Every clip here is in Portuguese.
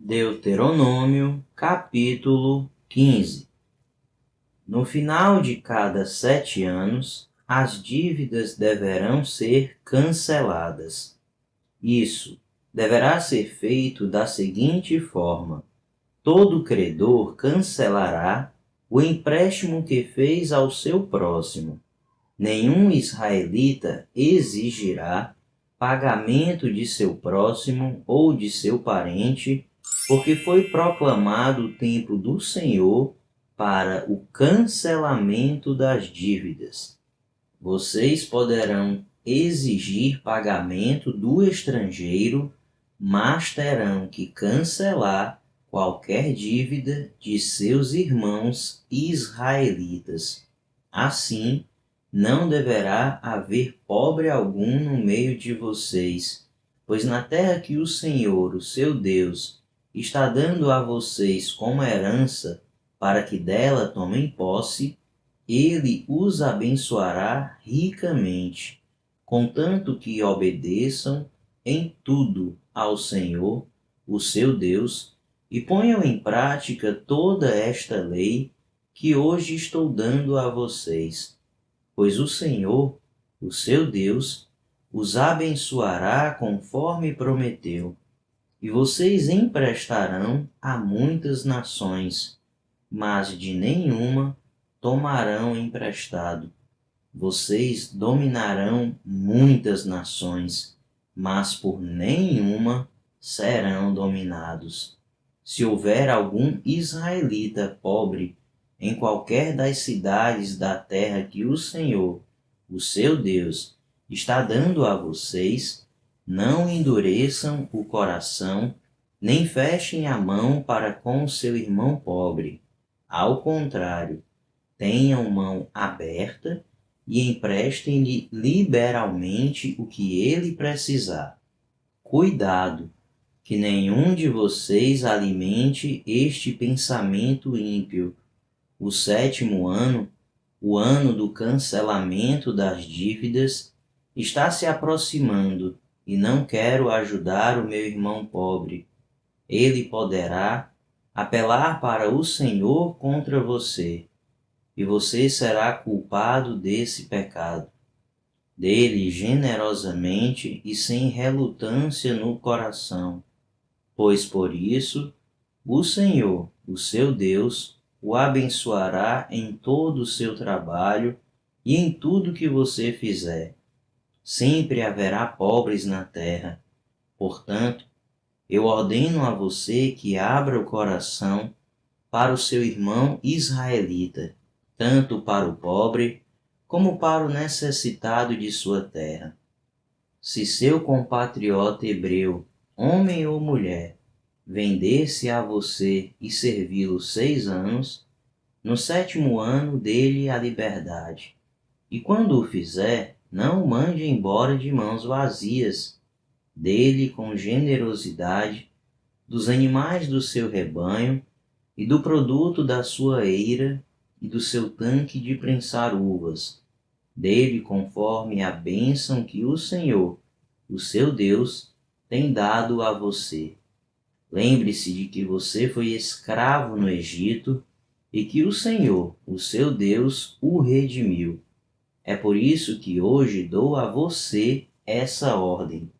Deuteronômio, capítulo 15. No final de cada 7 anos, as dívidas deverão ser canceladas. Isso deverá ser feito da seguinte forma: todo credor cancelará o empréstimo que fez ao seu próximo. Nenhum israelita exigirá pagamento de seu próximo ou de seu parente, porque foi proclamado o tempo do Senhor para o cancelamento das dívidas. Vocês poderão exigir pagamento do estrangeiro, mas terão que cancelar qualquer dívida de seus irmãos israelitas. Assim, não deverá haver pobre algum no meio de vocês, pois na terra que o Senhor, o seu Deus, está dando a vocês como herança, para que dela tomem posse, ele os abençoará ricamente, contanto que obedeçam em tudo ao Senhor, o seu Deus, e ponham em prática toda esta lei que hoje estou dando a vocês. Pois o Senhor, o seu Deus, os abençoará conforme prometeu, e vocês emprestarão a muitas nações, mas de nenhuma tomarão emprestado. Vocês dominarão muitas nações, mas por nenhuma serão dominados. Se houver algum israelita pobre em qualquer das cidades da terra que o Senhor, o seu Deus, está dando a vocês, não endureçam o coração, nem fechem a mão para com o seu irmão pobre. Ao contrário, tenham mão aberta e emprestem-lhe liberalmente o que ele precisar. Cuidado, que nenhum de vocês alimente este pensamento ímpio. O 7º ano, o ano do cancelamento das dívidas, está se aproximando e não quero ajudar o meu irmão pobre. Ele poderá apelar para o Senhor contra você, e você será culpado desse pecado. Dê-lhe generosamente e sem relutância no coração, pois por isso o Senhor, o seu Deus, o abençoará em todo o seu trabalho e em tudo que você fizer. Sempre haverá pobres na terra. Portanto, eu ordeno a você que abra o coração para o seu irmão israelita, tanto para o pobre como para o necessitado de sua terra. Se seu compatriota hebreu, homem ou mulher, vender-se a você e servi-lo 6 anos, no 7º ano dê-lhe a liberdade. E quando o fizer, não o mande embora de mãos vazias. Dê-lhe com generosidade dos animais do seu rebanho e do produto da sua eira e do seu tanque de prensar uvas. Dê-lhe conforme a bênção que o Senhor, o seu Deus, tem dado a você. Lembre-se de que você foi escravo no Egito e que o Senhor, o seu Deus, o redimiu. É por isso que hoje dou a você essa ordem.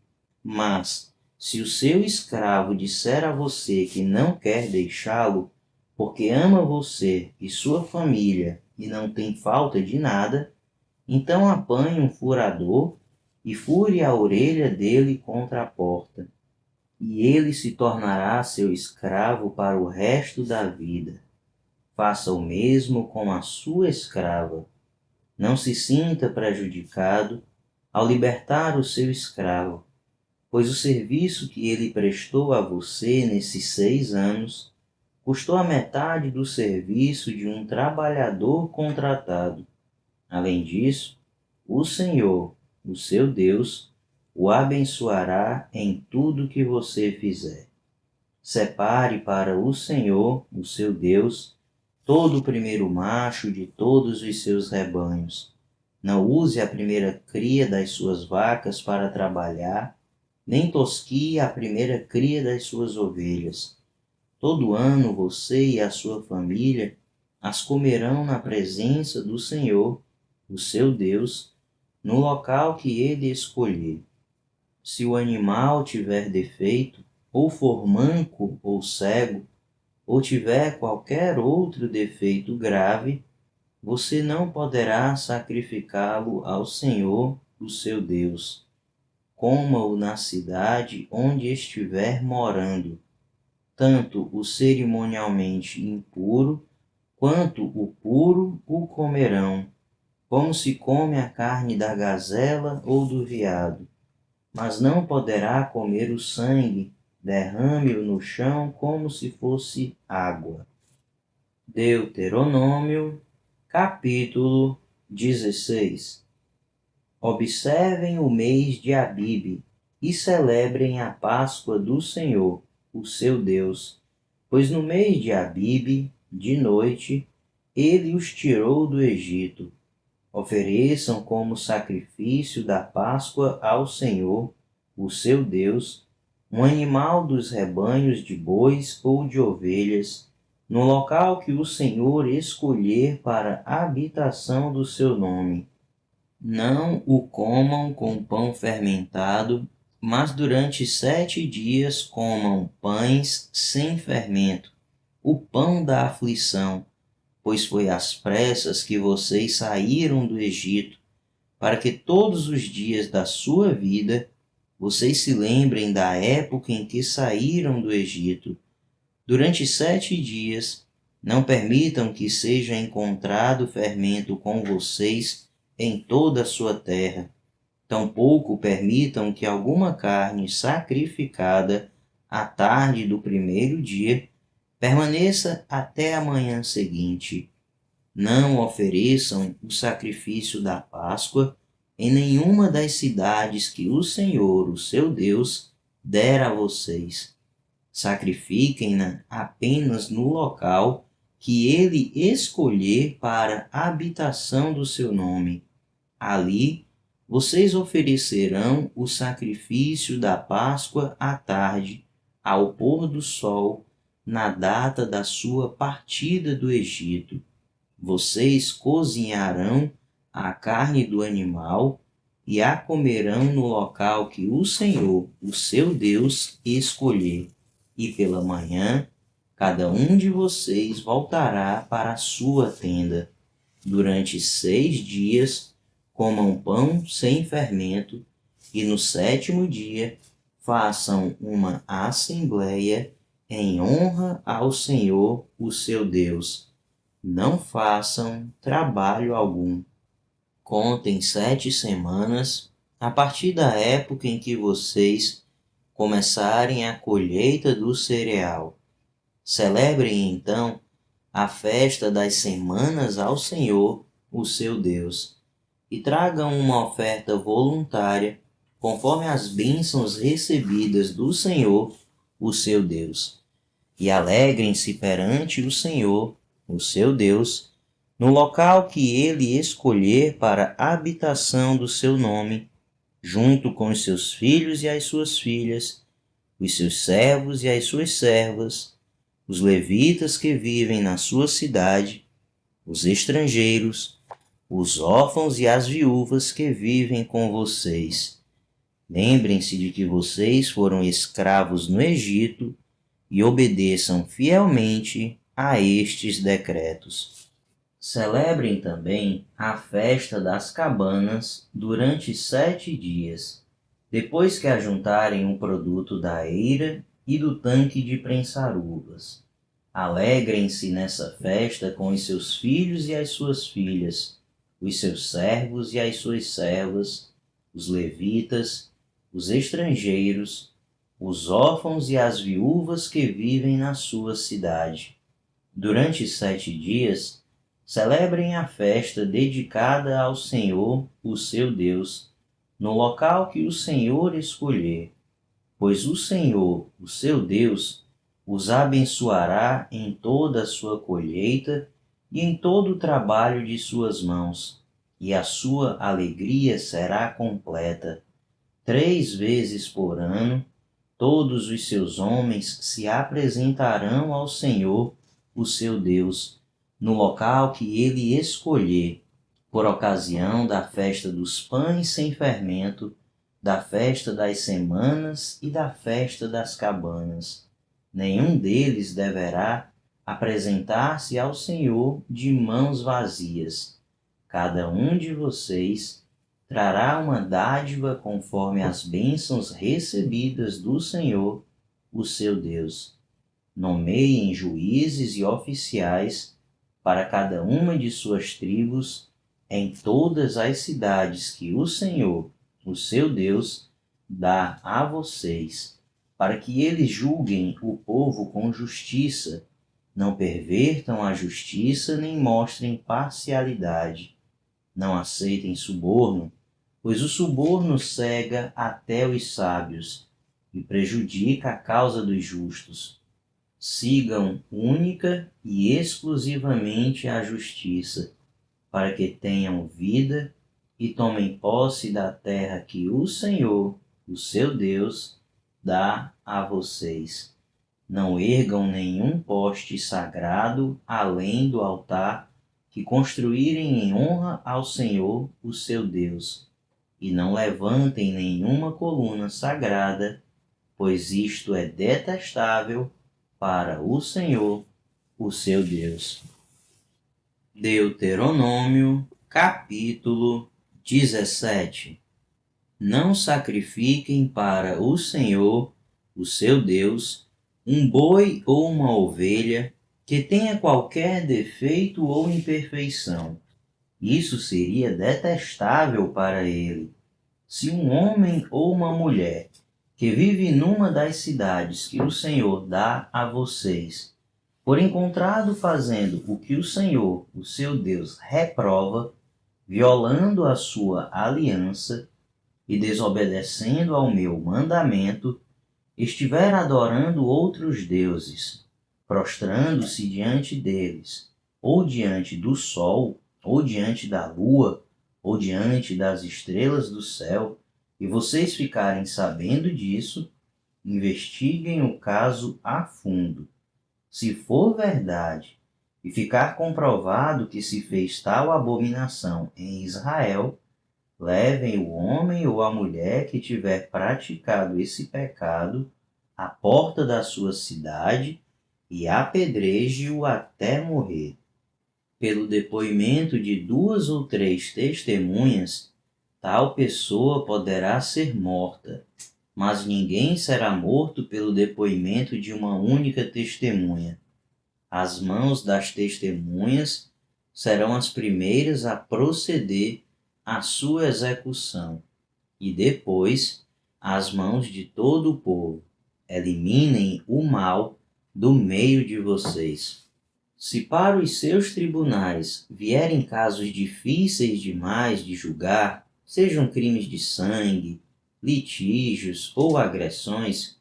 Mas, se o seu escravo disser a você que não quer deixá-lo, porque ama você e sua família e não tem falta de nada, então apanhe um furador e fure a orelha dele contra a porta, e ele se tornará seu escravo para o resto da vida. Faça o mesmo com a sua escrava. Não se sinta prejudicado ao libertar o seu escravo, pois o serviço que ele prestou a você nesses 6 anos custou a metade do serviço de um trabalhador contratado. Além disso, o Senhor, o seu Deus, o abençoará em tudo que você fizer. Separe para o Senhor, o seu Deus, todo o primeiro macho de todos os seus rebanhos. Não use a primeira cria das suas vacas para trabalhar, nem tosquie a primeira cria das suas ovelhas. Todo ano você e a sua família as comerão na presença do Senhor, o seu Deus, no local que ele escolher. Se o animal tiver defeito, ou for manco ou cego, ou tiver qualquer outro defeito grave, você não poderá sacrificá-lo ao Senhor, o seu Deus. Coma-o na cidade onde estiver morando. Tanto o cerimonialmente impuro quanto o puro o comerão, como se come a carne da gazela ou do veado. Mas não poderá comer o sangue, derrame-o no chão como se fosse água. Deuteronômio, capítulo 16. Observem o mês de Abibe e celebrem a Páscoa do Senhor, o seu Deus, pois no mês de Abibe, de noite, ele os tirou do Egito. Ofereçam como sacrifício da Páscoa ao Senhor, o seu Deus, um animal dos rebanhos de bois ou de ovelhas, no local que o Senhor escolher para a habitação do seu nome. Não o comam com pão fermentado, mas durante 7 dias comam pães sem fermento, o pão da aflição, pois foi às pressas que vocês saíram do Egito, para que todos os dias da sua vida vocês se lembrem da época em que saíram do Egito. Durante 7 dias, não permitam que seja encontrado fermento com vocês em toda a sua terra. Tampouco permitam que alguma carne sacrificada à tarde do primeiro dia permaneça até a manhã seguinte. Não ofereçam o sacrifício da Páscoa em nenhuma das cidades que o Senhor, o seu Deus, der a vocês. Sacrifiquem-na apenas no local que ele escolher para a habitação do seu nome. Ali vocês oferecerão o sacrifício da Páscoa à tarde, ao pôr do sol, na data da sua partida do Egito. Vocês cozinharão a carne do animal e a comerão no local que o Senhor, o seu Deus, escolher. E pela manhã, cada um de vocês voltará para a sua tenda. Durante 6 dias, comam pão sem fermento, e no 7º dia, façam uma assembleia em honra ao Senhor, o seu Deus. Não façam trabalho algum. Contem 7 semanas a partir da época em que vocês começarem a colheita do cereal. Celebrem então a festa das semanas ao Senhor, o seu Deus, e tragam uma oferta voluntária conforme as bênçãos recebidas do Senhor, o seu Deus. E alegrem-se perante o Senhor, o seu Deus, no local que ele escolher para a habitação do seu nome, junto com os seus filhos e as suas filhas, os seus servos e as suas servas, os levitas que vivem na sua cidade, os estrangeiros, os órfãos e as viúvas que vivem com vocês. Lembrem-se de que vocês foram escravos no Egito e obedeçam fielmente a estes decretos. Celebrem também a festa das cabanas durante 7 dias, depois que ajuntarem o produto da eira e do tanque de prensar uvas. Alegrem-se nessa festa com os seus filhos e as suas filhas, os seus servos e as suas servas, os levitas, os estrangeiros, os órfãos e as viúvas que vivem na sua cidade. Durante 7 dias, celebrem a festa dedicada ao Senhor, o seu Deus, no local que o Senhor escolher, pois o Senhor, o seu Deus, os abençoará em toda a sua colheita e em todo o trabalho de suas mãos, e a sua alegria será completa. 3 vezes por ano, todos os seus homens se apresentarão ao Senhor, o seu Deus, no local que ele escolher, por ocasião da festa dos pães sem fermento, da festa das semanas e da festa das cabanas. Nenhum deles deverá apresentar-se ao Senhor de mãos vazias. Cada um de vocês trará uma dádiva conforme as bênçãos recebidas do Senhor, o seu Deus. Nomeiem juízes e oficiais para cada uma de suas tribos em todas as cidades que o Senhor, o seu Deus, dá a vocês, para que eles julguem o povo com justiça, não pervertam a justiça nem mostrem parcialidade. Não aceitem suborno, pois o suborno cega até os sábios e prejudica a causa dos justos. Sigam única e exclusivamente a justiça, para que tenham vida e tomem posse da terra que o Senhor, o seu Deus, dá a vocês. Não ergam nenhum poste sagrado além do altar que construírem em honra ao Senhor, o seu Deus, e não levantem nenhuma coluna sagrada, pois isto é detestável para o Senhor, o seu Deus. Deuteronômio, capítulo 17. Não sacrifiquem para o Senhor, o seu Deus, um boi ou uma ovelha que tenha qualquer defeito ou imperfeição. Isso seria detestável para ele. Se um homem ou uma mulher que vive numa das cidades que o Senhor dá a vocês, for encontrado fazendo o que o Senhor, o seu Deus, reprova, violando a sua aliança e desobedecendo ao meu mandamento, estiver adorando outros deuses, prostrando-se diante deles, ou diante do sol, ou diante da lua, ou diante das estrelas do céu, e vocês ficarem sabendo disso, investiguem o caso a fundo. Se for verdade e ficar comprovado que se fez tal abominação em Israel, levem o homem ou a mulher que tiver praticado esse pecado à porta da sua cidade e apedreje-o até morrer. Pelo depoimento de 2 ou 3 testemunhas, tal pessoa poderá ser morta, mas ninguém será morto pelo depoimento de uma única testemunha. As mãos das testemunhas serão as primeiras a proceder à sua execução, e depois as mãos de todo o povo. Eliminem o mal do meio de vocês. Se para os seus tribunais vierem casos difíceis demais de julgar, sejam crimes de sangue, litígios ou agressões,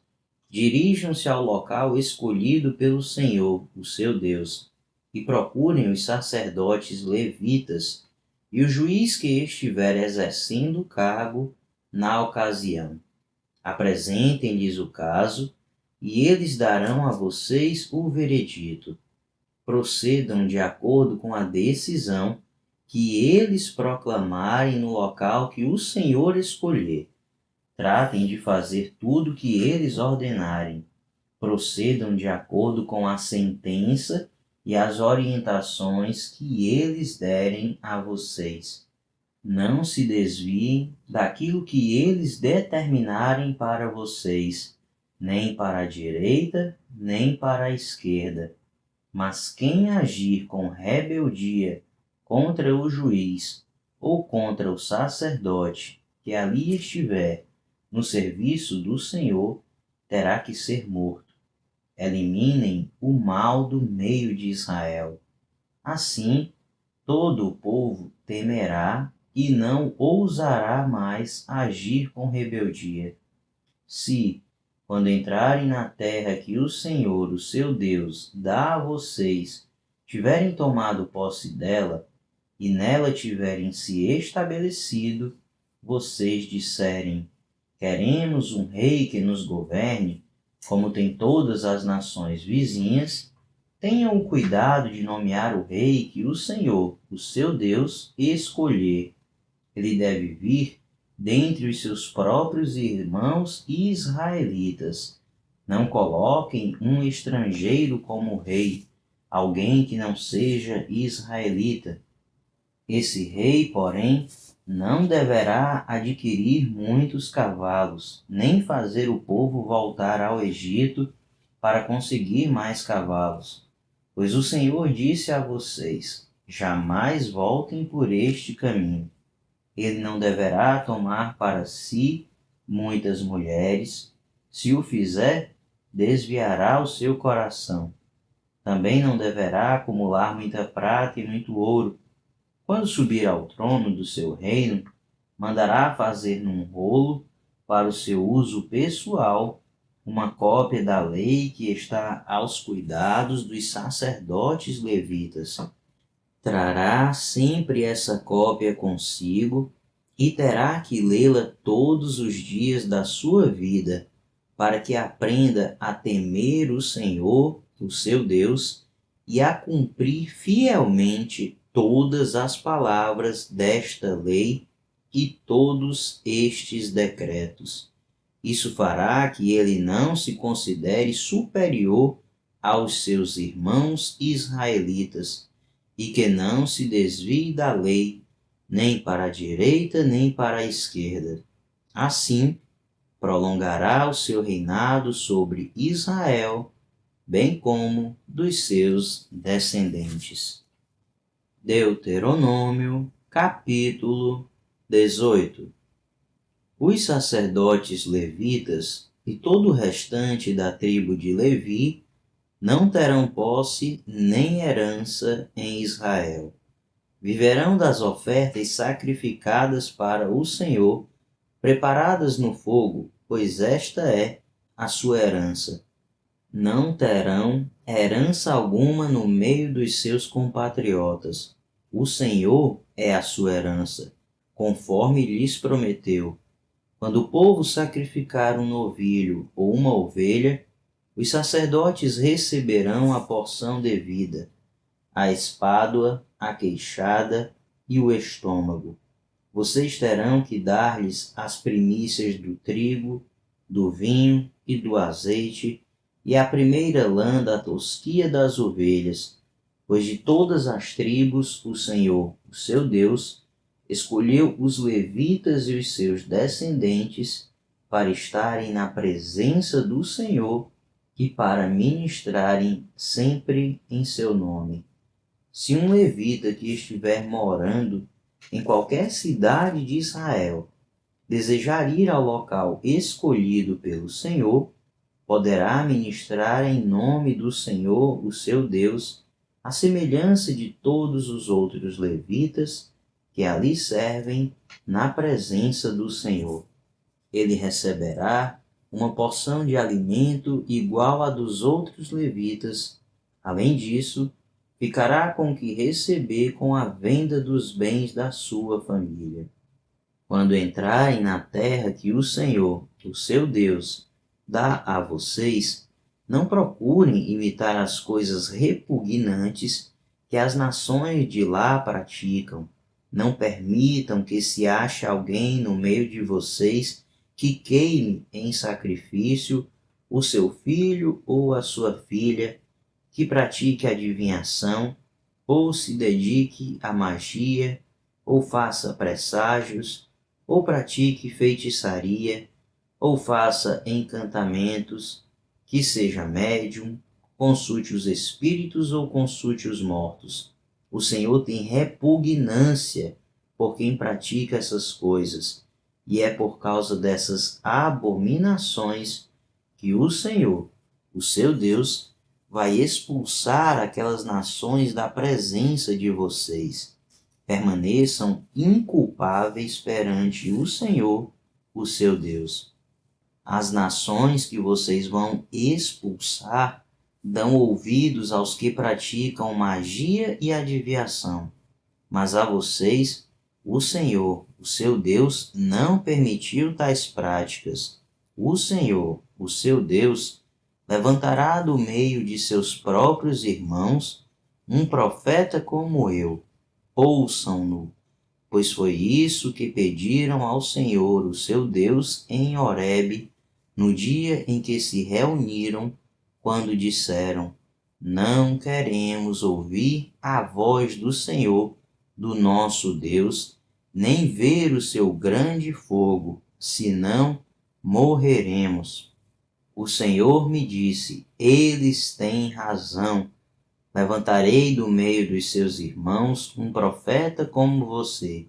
dirijam-se ao local escolhido pelo Senhor, o seu Deus, e procurem os sacerdotes levitas e o juiz que estiver exercendo o cargo na ocasião. Apresentem-lhes o caso e eles darão a vocês o veredito. Procedam de acordo com a decisão que eles proclamarem no local que o Senhor escolher. Tratem de fazer tudo o que eles ordenarem. Procedam de acordo com a sentença e as orientações que eles derem a vocês. Não se desviem daquilo que eles determinarem para vocês, nem para a direita, nem para a esquerda. Mas quem agir com rebeldia contra o juiz ou contra o sacerdote que ali estiver no serviço do Senhor, terá que ser morto. Eliminem o mal do meio de Israel. Assim, todo o povo temerá e não ousará mais agir com rebeldia. Se, quando entrarem na terra que o Senhor, o seu Deus, dá a vocês, tiverem tomado posse dela, e nela tiverem se estabelecido, vocês disserem: Queremos um rei que nos governe, como tem todas as nações vizinhas. Tenham o cuidado de nomear o rei que o Senhor, o seu Deus, escolher. Ele deve vir dentre os seus próprios irmãos israelitas. Não coloquem um estrangeiro como rei, alguém que não seja israelita. Esse rei, porém, não deverá adquirir muitos cavalos, nem fazer o povo voltar ao Egito para conseguir mais cavalos. Pois o Senhor disse a vocês: jamais voltem por este caminho. Ele não deverá tomar para si muitas mulheres. Se o fizer, desviará o seu coração. Também não deverá acumular muita prata e muito ouro. Quando subir ao trono do seu reino, mandará fazer num rolo, para o seu uso pessoal, uma cópia da lei que está aos cuidados dos sacerdotes levitas. Trará sempre essa cópia consigo e terá que lê-la todos os dias da sua vida, para que aprenda a temer o Senhor, o seu Deus, e a cumprir fielmente todas as palavras desta lei e todos estes decretos. Isso fará que ele não se considere superior aos seus irmãos israelitas e que não se desvie da lei, nem para a direita nem para a esquerda. Assim, prolongará o seu reinado sobre Israel, bem como dos seus descendentes. Deuteronômio, capítulo 18. Os sacerdotes levitas e todo o restante da tribo de Levi não terão posse nem herança em Israel. Viverão das ofertas sacrificadas para o Senhor, preparadas no fogo, pois esta é a sua herança. Não terão herança alguma no meio dos seus compatriotas. O Senhor é a sua herança, conforme lhes prometeu. Quando o povo sacrificar um novilho ou uma ovelha, os sacerdotes receberão a porção devida, a espádua, a queixada e o estômago. Vocês terão que dar-lhes as primícias do trigo, do vinho e do azeite, e a primeira lã da tosquia das ovelhas, pois de todas as tribos o Senhor, o seu Deus, escolheu os levitas e os seus descendentes para estarem na presença do Senhor e para ministrarem sempre em seu nome. Se um levita que estiver morando em qualquer cidade de Israel desejar ir ao local escolhido pelo Senhor, poderá ministrar em nome do Senhor, o seu Deus, à semelhança de todos os outros levitas que ali servem na presença do Senhor. Ele receberá uma porção de alimento igual à dos outros levitas. Além disso, ficará com o que receber com a venda dos bens da sua família. Quando entrarem na terra que o Senhor, o seu Deus, dá a vocês, não procurem imitar as coisas repugnantes que as nações de lá praticam. Não permitam que se ache alguém no meio de vocês que queime em sacrifício o seu filho ou a sua filha, que pratique adivinhação, ou se dedique à magia, ou faça presságios, ou pratique feitiçaria, ou faça encantamentos, que seja médium, consulte os espíritos ou consulte os mortos. O Senhor tem repugnância por quem pratica essas coisas, e é por causa dessas abominações que o Senhor, o seu Deus, vai expulsar aquelas nações da presença de vocês. Permaneçam inculpáveis perante o Senhor, o seu Deus. As nações que vocês vão expulsar dão ouvidos aos que praticam magia e adivinhação, mas a vocês O Senhor, o seu Deus, não permitiu tais práticas. O Senhor, o seu Deus, levantará do meio de seus próprios irmãos um profeta como eu. Ouçam-no, pois foi isso que pediram ao Senhor, o seu Deus, em Horebe, no dia em que se reuniram, quando disseram: Não queremos ouvir a voz do Senhor, do nosso Deus, nem ver o seu grande fogo, senão morreremos. O Senhor me disse: Eles têm razão. Levantarei do meio dos seus irmãos um profeta como você.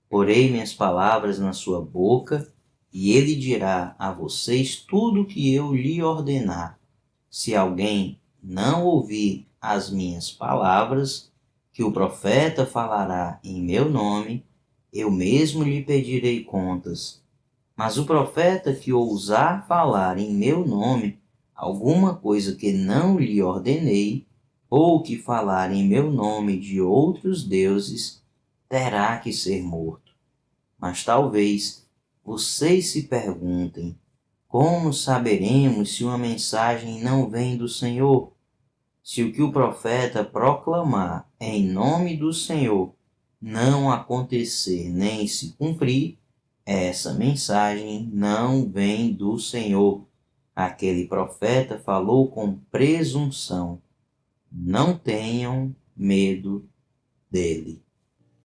Porei minhas palavras na sua boca, e ele dirá a vocês tudo o que eu lhe ordenar. Se alguém não ouvir as minhas palavras, que o profeta falará em meu nome, eu mesmo lhe pedirei contas. Mas o profeta que ousar falar em meu nome alguma coisa que não lhe ordenei, ou que falar em meu nome de outros deuses, terá que ser morto. Mas talvez vocês se perguntem: como saberemos se uma mensagem não vem do Senhor? Se o que o profeta proclamar em nome do Senhor não acontecer nem se cumprir, essa mensagem não vem do Senhor. Aquele profeta falou com presunção. Não tenham medo dele.